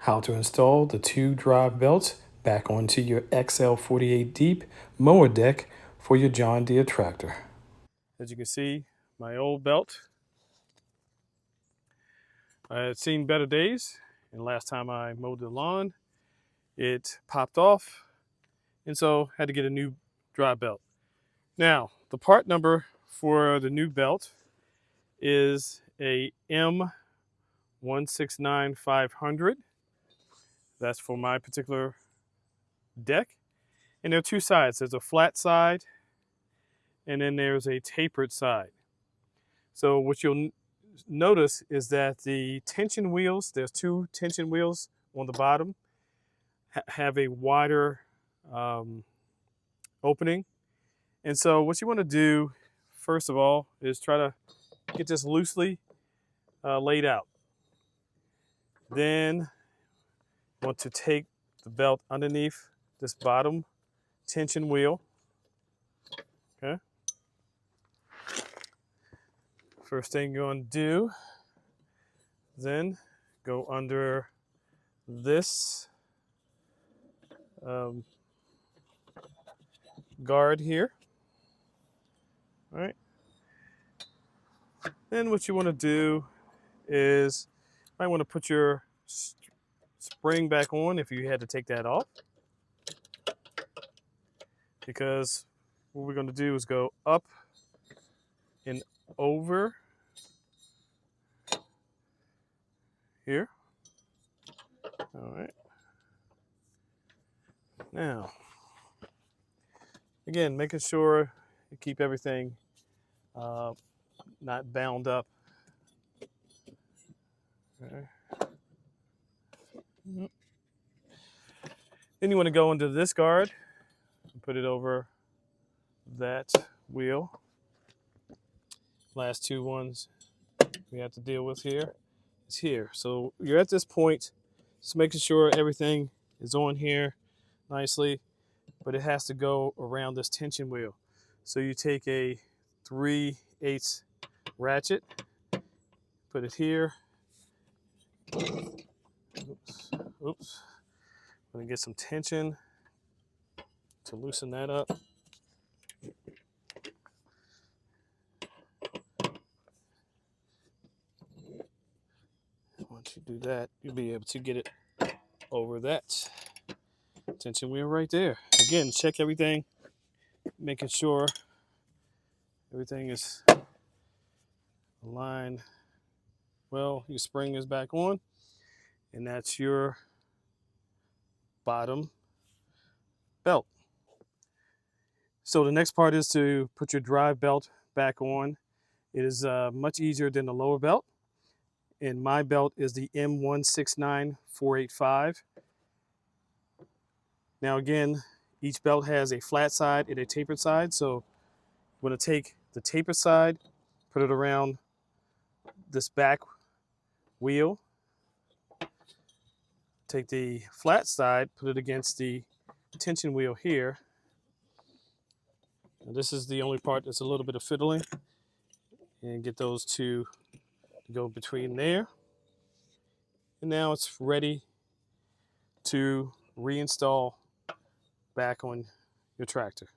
How to install the two drive belts back onto your XL 48 deep mower deck for your John Deere tractor. As you can see, my old belt, I had seen better days, and last time I mowed the lawn, it popped off, and so had to get a new drive belt. Now, the part number for the new belt is a M169500. That's for my particular deck. And there are two sides. There's a flat side, and then there's a tapered side. So what you'll notice is that the tension wheels, there's two tension wheels on the bottom, have a wider opening. And so what you want to do, first of all, is try to get this loosely laid out. Then you want to take the belt underneath this bottom tension wheel. Okay. First thing you're going to do, then go under this guard here. All right. Then what you want to do is you might want to put your spring back on if you had to take that off, because what we're going to do is go up and over here. All right. Now, again, making sure you keep everything not bound up. Okay. Then you want to go into this guard and put it over that wheel. Last two ones we have to deal with here is here. So you're at this point, just making sure everything is on here nicely, but it has to go around this tension wheel. So you take a 3/8 ratchet, put it here. Oops. I'm gonna get some tension to loosen that up. Once you do that, you'll be able to get it over that tension wheel right there. Again, check everything, making sure everything is aligned well. Your spring is back on, and that's your bottom belt. So the next part is to put your drive belt back on. It is much easier than the lower belt, and my belt is the M169485. Now again, each belt has a flat side and a tapered side, so you want to take the tapered side, put it around this back wheel, take the flat side, put it against the tension wheel here. And this is the only part that's a little bit of fiddling, and get those two to go between there. And now it's ready to reinstall back on your tractor.